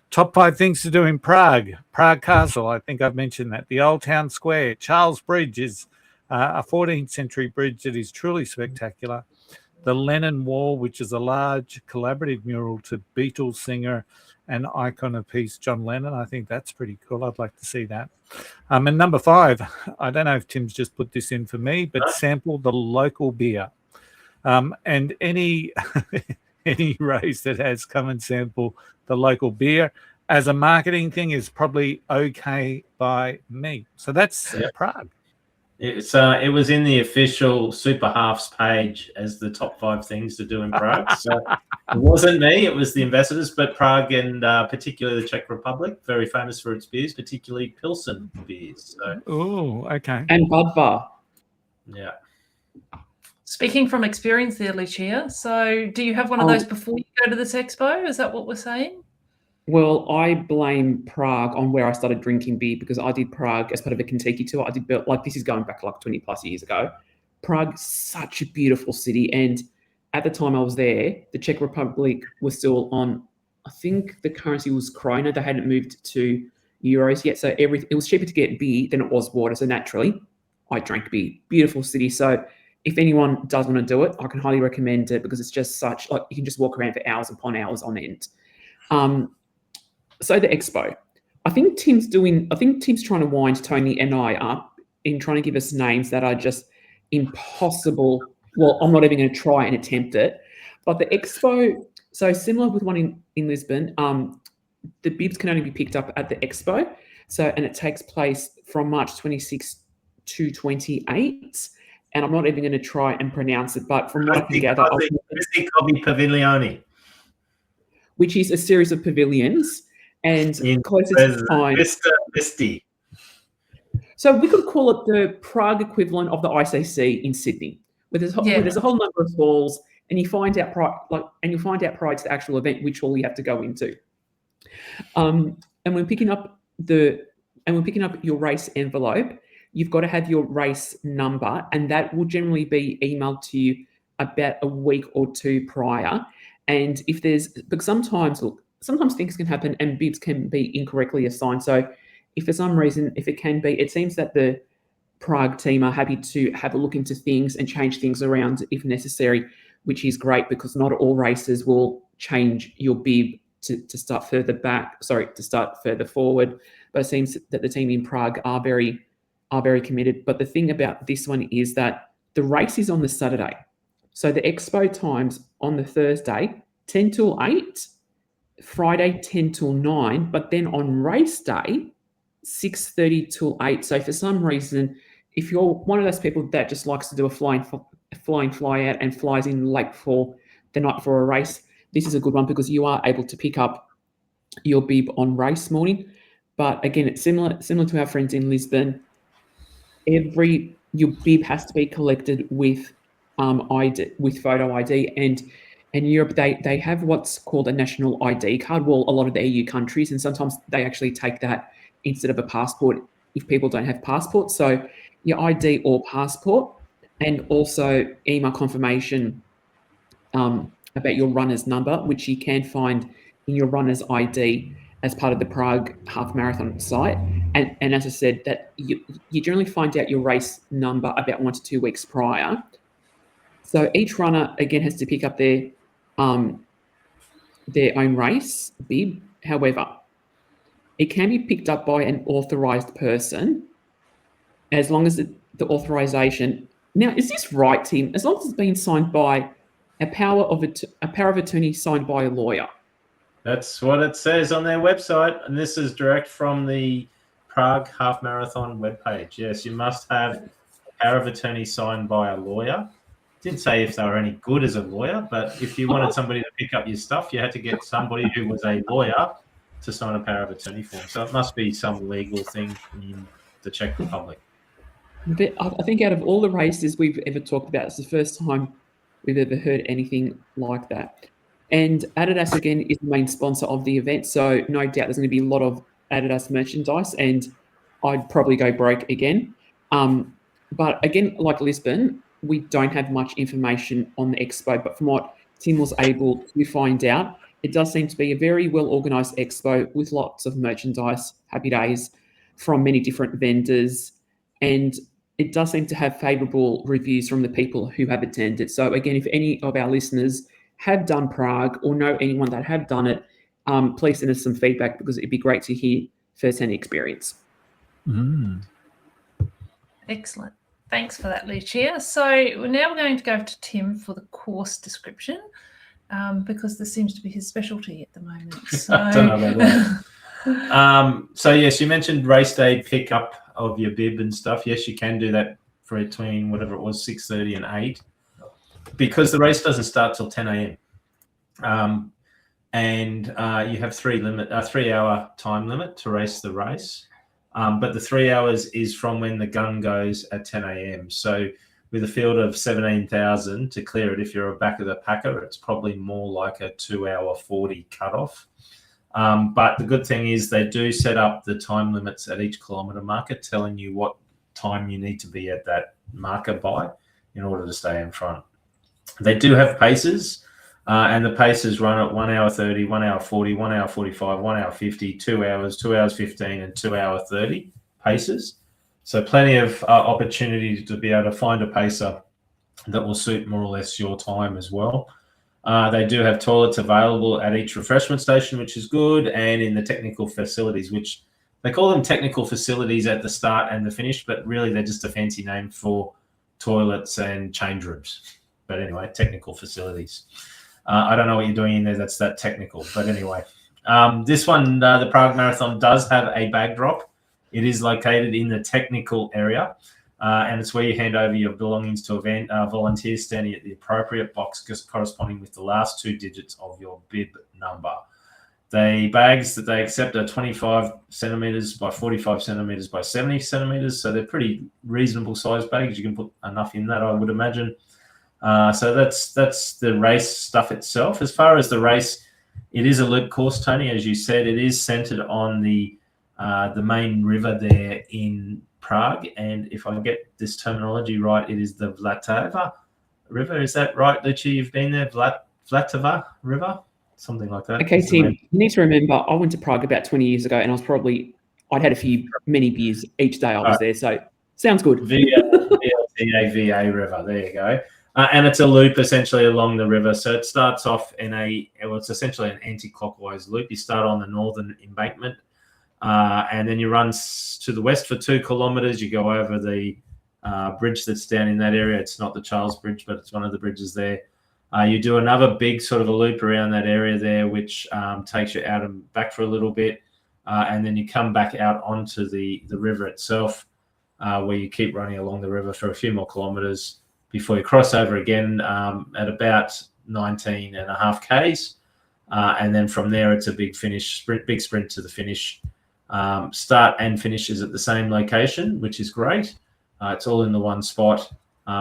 top 5 things to do in Prague. Prague Castle, I think I've mentioned that. The Old Town Square. Charles Bridge is a 14th century bridge that is truly spectacular. The Lennon Wall, which is a large collaborative mural to Beatles singer and icon of peace, John Lennon. I think that's pretty cool. I'd like to see that. And number 5, I don't know if Tim's just put this in for me, but sample the local beer. And any any race that has come and sample the local beer as a marketing thing is probably okay by me. So that's Prague. It was in the official Super Halves page as the top 5 things to do in Prague. So it wasn't me, it was the ambassadors, but Prague and particularly the Czech Republic, very famous for its beers, particularly Pilsen beers. So, Oh, okay. And Budvar. yeah. Speaking from experience there, Lucia, so do you have one of those before you go to this expo? Is that what we're saying? Well, I blame Prague on where I started drinking beer because I did Prague as part of a Kentucky tour. I did, like, this is going back like 20 plus years ago. Prague, such a beautiful city. And at the time I was there, the Czech Republic was still on, I think the currency was krona. They hadn't moved to euros yet. So it was cheaper to get beer than it was water. So naturally, I drank beer. Beautiful city. So if anyone does want to do it, I can highly recommend it because it's just such, like, you can just walk around for hours upon hours on end. So the expo, I think Tim's trying to wind Tony and I up in trying to give us names that are just impossible. Well, I'm not even going to try and attempt it. But the expo, so similar with one in Lisbon, the bibs can only be picked up at the expo. So, and it takes place from March 26 to 28. And I'm not even going to try and pronounce it, but from what I can gather, Paviglioni, which is a series of pavilions. And closer to time. So we could call it the Prague equivalent of the ICC in Sydney, where there's a whole number of halls, and you find out prior to the actual event which hall you have to go into. And when picking up your race envelope, you've got to have your race number, and that will generally be emailed to you about a week or 2 prior. And but sometimes things can happen and bibs can be incorrectly assigned. So if for some reason, it seems that the Prague team are happy to have a look into things and change things around if necessary, which is great because not all races will change your bib to start further forward. But it seems that the team in Prague are very committed. But the thing about this one is that the race is on the Saturday. So the expo times on the Thursday, 10 till 8, Friday 10 till 9, but then on race day 6:30 till 8. So for some reason, if you're one of those people that just likes to do a fly out and flies in late for the night before a race, this is a good one because you are able to pick up your bib on race morning. But again, it's similar to our friends in Lisbon. Your bib has to be collected with ID, with photo ID, and in Europe, they have what's called a national ID card. Well, a lot of the EU countries, and sometimes they actually take that instead of a passport if people don't have passports. So your ID or passport, and also email confirmation about your runner's number, which you can find in your runner's ID as part of the Prague Half Marathon site. And as I said, that you generally find out your race number about 1 to 2 weeks prior. So each runner, again, has to pick up their own race bib. However, it can be picked up by an authorised person as long as the authorisation... Now, is this right, Tim? As long as it's been signed by a power of attorney signed by a lawyer. That's what it says on their website, and this is direct from the Prague Half Marathon webpage. Yes, you must have a power of attorney signed by a lawyer. Didn't say if they were any good as a lawyer, but if you wanted somebody to pick up your stuff, you had to get somebody who was a lawyer to sign a power of attorney form. So it must be some legal thing in the Czech Republic. But I think out of all the races we've ever talked about, it's the first time we've ever heard anything like that. And Adidas, again, is the main sponsor of the event. So no doubt there's going to be a lot of Adidas merchandise, and I'd probably go broke again. But again, like Lisbon, we don't have much information on the expo. But from what Tim was able to find out, it does seem to be a very well-organised expo with lots of merchandise, happy days, from many different vendors. And it does seem to have favourable reviews from the people who have attended. So again, if any of our listeners have done Prague or know anyone that have done it, please send us some feedback, because it'd be great to hear first-hand experience. Excellent. Thanks for that, Lucia. So now we're going to go to Tim for the course description, because this seems to be his specialty at the moment. So, I don't know about that. So yes, you mentioned race day pickup of your bib and stuff. Yes, you can do that for between whatever it was, 6:30 and 8, because the race doesn't start till 10 a.m. And you have 3-hour time limit to race the race. But the 3 hours is from when the gun goes at 10 a.m. So with a field of 17,000 to clear it, if you're a back of the packer, it's probably more like a 2-hour 40 cutoff. But the good thing is they do set up the time limits at each kilometre marker, telling you what time you need to be at that marker by in order to stay in front. They do have paces, and the paces run at 1 hour 30, 1 hour 40, 1 hour 45, 1 hour 50, 2 hours, 2 hours 15, and 2 hour 30 paces. So plenty of opportunity to be able to find a pacer that will suit more or less your time as well. They do have toilets available at each refreshment station, which is good, and in the technical facilities, which they call them technical facilities at the start and the finish, but really they're just a fancy name for toilets and change rooms. But anyway, technical facilities. I don't know what you're doing in there that's that technical, but anyway. This one, the Prague Marathon, does have a bag drop. It is located in the technical area, and it's where you hand over your belongings to a volunteer standing at the appropriate box corresponding with the last 2 digits of your bib number. The bags that they accept are 25 centimetres by 45 centimetres by 70 centimetres, so they're pretty reasonable sized bags. You can put enough in that, I would imagine. So that's the race stuff itself. As far as the race, it is a loop course, Tony. As you said, it is centred on the main river there in Prague, and if I get this terminology right, it is the Vltava River. Is that right, Lucia? You've been there, Vltava River, something like that. Okay, Tim, you need to remember, I went to Prague about 20 years ago, and I'd had many beers each day I was there, so sounds good. Vltava River, there you go. And it's a loop essentially along the river. So it starts off it's essentially an anti-clockwise loop. You start on the northern embankment, and then you run to the west for 2 kilometres. You go over the bridge that's down in that area. It's not the Charles Bridge, but it's one of the bridges there. You do another big sort of a loop around that area there, which takes you out and back for a little bit. And then you come back out onto the river itself, where you keep running along the river for a few more kilometres before you cross over again at about 19.5 Ks. And then from there, it's a big sprint to the finish. Start and finish is at the same location, which is great. It's all in the one spot.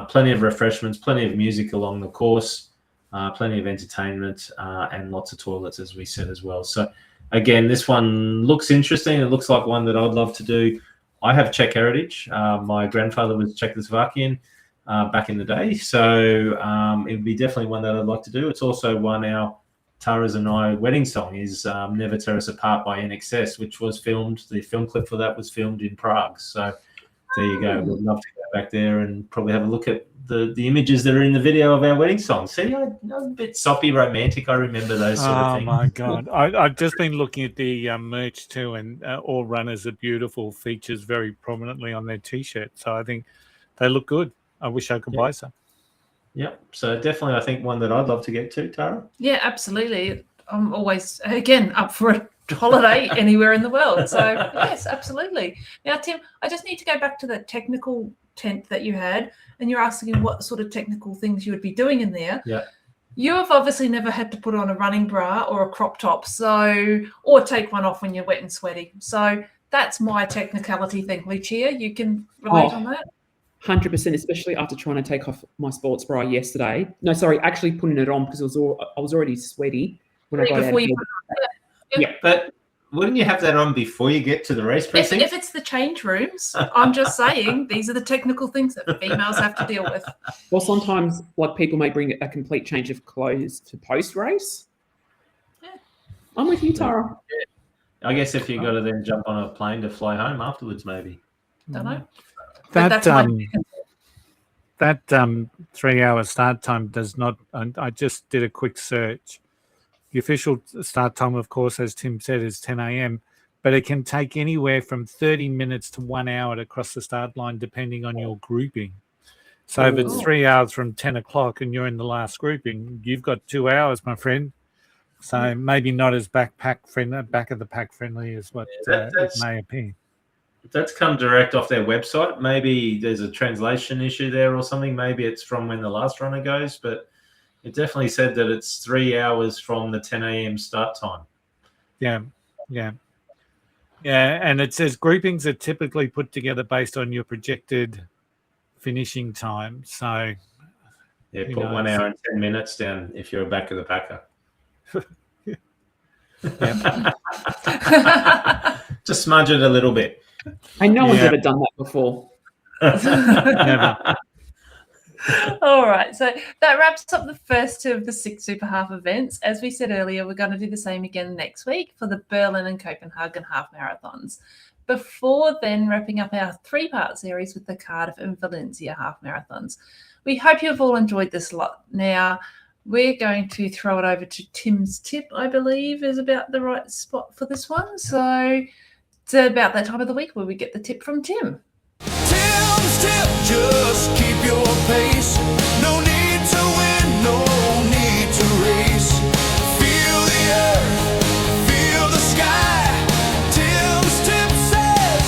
Plenty of refreshments, plenty of music along the course, plenty of entertainment, and lots of toilets, as we said as well. So again, this one looks interesting. It looks like one that I'd love to do. I have Czech heritage. My grandfather was Czechoslovakian back in the day. So it would be definitely one that I'd like to do. It's also one our Tara's and I wedding song is Never Tear Us Apart by NXS, which was filmed. The film clip for that was filmed in Prague. So there you go. We'd love to go back there and probably have a look at the images that are in the video of our wedding song. See, I'm a bit soppy romantic. I remember those sort of things. Oh, my God. I've just been looking at the merch too, and all runners are beautiful, features very prominently on their T-shirt. So I think they look good. I wish I could buy some. Yep. So definitely, I think one that I'd love to get to, Tara. Yeah, absolutely. I'm always, again, up for a holiday anywhere in the world. So yes, absolutely. Now, Tim, I just need to go back to the technical tent that you had, and you're asking what sort of technical things you would be doing in there. Yeah. You have obviously never had to put on a running bra or a crop top, or take one off when you're wet and sweaty. So that's my technicality thing. Lucia, you can relate on that? 100%, especially after trying to take off my sports bra yesterday. No, sorry, actually putting it on because I was already sweaty when I got out of bed. Yeah, but wouldn't you have that on before you get to the race precinct? If it's the change rooms, I'm just saying these are the technical things that females have to deal with. Well, sometimes like people may bring a complete change of clothes to post-race. Yeah. I'm with you, Tara. I guess if you got to then jump on a plane to fly home afterwards, maybe. Don't know. That 3 hour start time does not. I just did a quick search. The official start time, of course, as Tim said, is 10 a.m., but it can take anywhere from 30 minutes to 1 hour to cross the start line, depending on your grouping. So if it's 3 hours from 10 o'clock and you're in the last grouping, you've got 2 hours, my friend. So maybe not as back of the pack friendly as what it may appear. That's come direct off their website. Maybe there's a translation issue there or something. Maybe it's from when the last runner goes, but it definitely said that it's 3 hours from the 10 a.m. start time. Yeah. And it says groupings are typically put together based on your projected finishing time. So yeah, put 1 hour and 10 minutes down if you're a back of the packer. Just smudge it a little bit. I know one's ever done that before. Never. All right, so that wraps up the first two of the 6 Super Half events. As we said earlier, we're going to do the same again next week for the Berlin and Copenhagen half marathons. Before then, wrapping up our 3-part series with the Cardiff and Valencia half marathons. We hope you've all enjoyed this lot. Now, we're going to throw it over to Tim's tip, I believe, is about the right spot for this one. So it's about that time of the week where we get the tip from Tim. Tim's tip, just keep your pace. No need to win, no need to race. Feel the earth, feel the sky. Tim's tip says,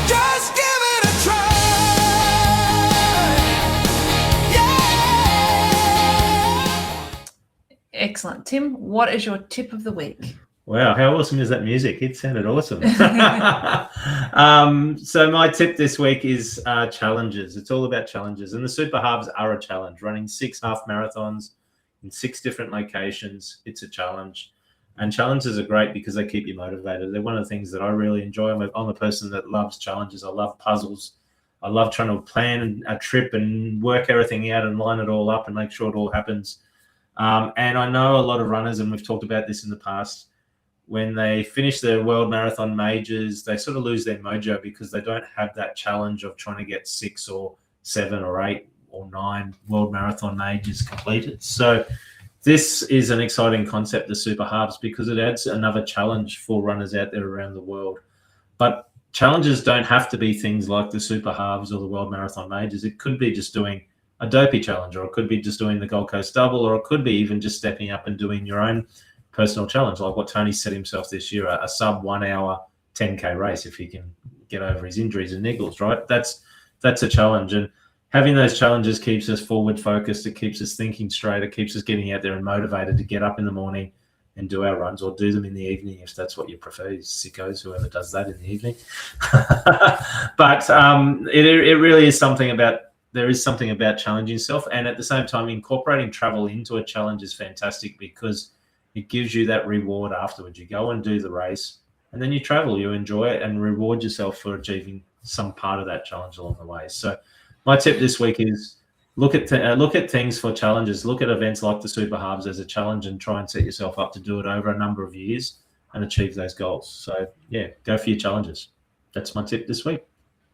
just give it a try. Yeah. Excellent. Tim, what is your tip of the week? Wow, how awesome is that music? It sounded awesome. So my tip this week is challenges. It's all about challenges. And the Super Halves are a challenge. Running 6 half marathons in 6 different locations, it's a challenge. And challenges are great because they keep you motivated. They're one of the things that I really enjoy. I'm a person that loves challenges. I love puzzles. I love trying to plan a trip and work everything out and line it all up and make sure it all happens. And I know a lot of runners, and we've talked about this in the past, when they finish their world marathon majors, they sort of lose their mojo because they don't have that challenge of trying to get 6 or 7 or 8 or 9 world marathon majors completed. So this is an exciting concept, the Super Halves, because it adds another challenge for runners out there around the world. But challenges don't have to be things like the Super Halves or the world marathon majors. It could be just doing a dopey challenge, or it could be just doing the Gold Coast double, or it could be even just stepping up and doing your own personal challenge, like what Tony set himself this year, a sub 1 hour 10K race, if he can get over his injuries and niggles, right? That's a challenge. And having those challenges keeps us forward focused. It keeps us thinking straight. It keeps us getting out there and motivated to get up in the morning and do our runs, or do them in the evening if that's what you prefer, sickos, whoever does that in the evening. But it really is something about, there is something about challenging yourself. And at the same time, incorporating travel into a challenge is fantastic because it gives you that reward afterwards. You go and do the race, and then you travel, you enjoy it, and reward yourself for achieving some part of that challenge along the way. So my tip this week is look at things for challenges. Look at events like the Super Halves as a challenge and try and set yourself up to do it over a number of years and achieve those goals. So, yeah, go for your challenges. That's my tip this week.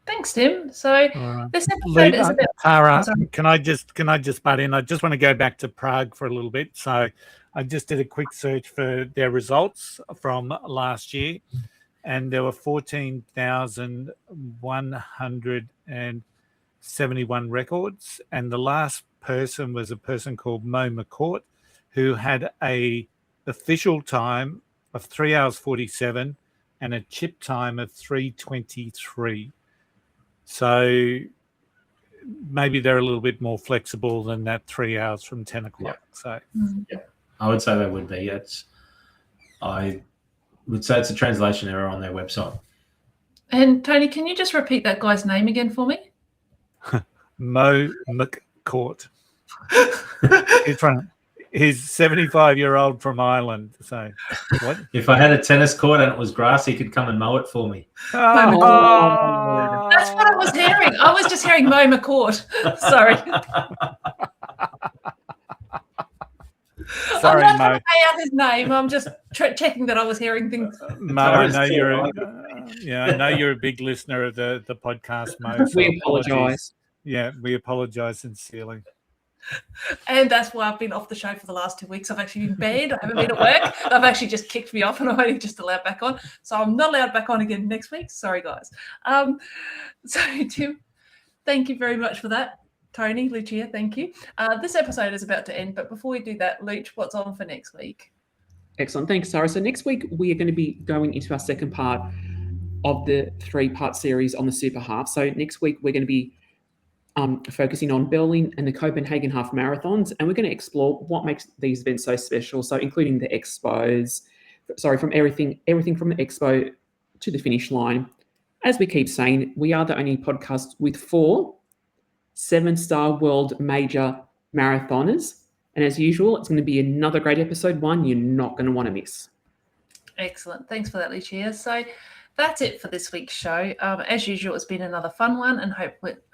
Thanks, Tim. So this episode is about Tara. Can I just butt in? I just want to go back to Prague for a little bit. So I just did a quick search for their results from last year, and there were 14,171 records, and the last person was a person called Mo McCourt, who had a official time of 3 hours 47 and a chip time of 3:23. So maybe they're a little bit more flexible than that 3 hours from 10 o'clock. So I would say they would be. I would say it's a translation error on their website. And Tony, can you just repeat that guy's name again for me? Mo McCourt. He's 75-year-old from Ireland. So what? If I had a tennis court and it was grass, he could come and mow it for me. Oh. That's what I was hearing. I was just hearing Mo McCourt. Sorry. Sorry, I'm not Mo. trying to pay out his name. I'm just checking that I was hearing things. Mo, I know you're a big listener of the podcast, Mo. So We apologise. Yeah, we apologise sincerely. And that's why I've been off the show for the last 2 weeks. I've actually been banned. I haven't been at work. They've actually just kicked me off and I'm only just allowed back on. So I'm not allowed back on again next week. Sorry, guys. So, Tim, thank you very much for that. Tony, Lucia, thank you. This episode is about to end, but before we do that, Luch, what's on for next week? Excellent. Thanks, Sarah. So next week, we are going to be going into our second part of the 3-part series on the Super Half. So next week, we're going to be focusing on Berlin and the Copenhagen Half Marathons, and we're going to explore what makes these events so special. So including the expos, from everything from the expo to the finish line. As we keep saying, we are the only podcast with 4 7-star world major marathoners. And as usual, it's going to be another great episode, one you're not going to want to miss. Excellent. Thanks for that, Lucia. So that's it for this week's show. As usual, it's been another fun one, and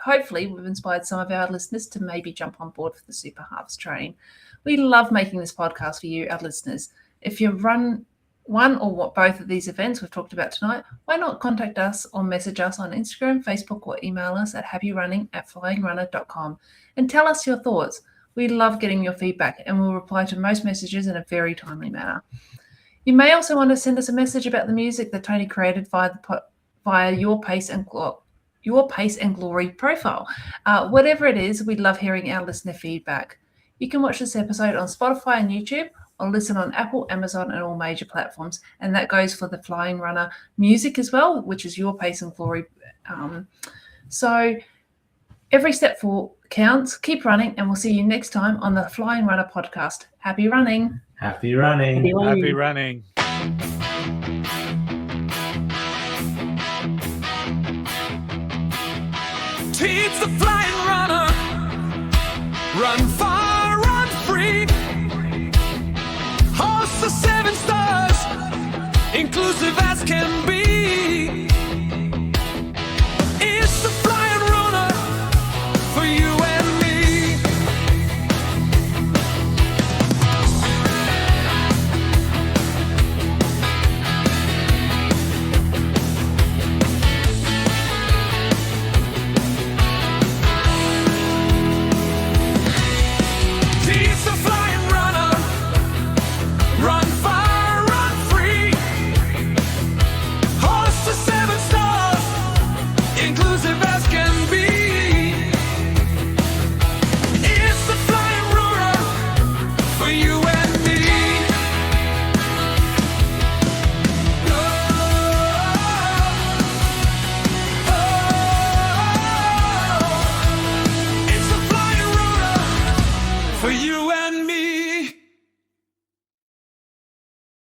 hopefully we've inspired some of our listeners to maybe jump on board for the Super Halves train. We love making this podcast for you, our listeners. If you run one or both of these events we've talked about tonight, why not contact us or message us on Instagram, Facebook, or email us at happyrunning@flyingrunner.com and tell us your thoughts. We love getting your feedback and we'll reply to most messages in a very timely manner. You may also want to send us a message about the music that Tony created via your Pace and Glory profile. Whatever it is, we love hearing our listener feedback. You can watch this episode on Spotify and YouTube, or listen on Apple, Amazon, and all major platforms. And that goes for the Flying Runner music as well, which is your Pace and Glory. So every step forward counts. Keep running, and we'll see you next time on the Flying Runner podcast. Happy running. Happy running. Happy running. Teach the flying runner, run far, run free. Host the 7 stars, inclusive as can be.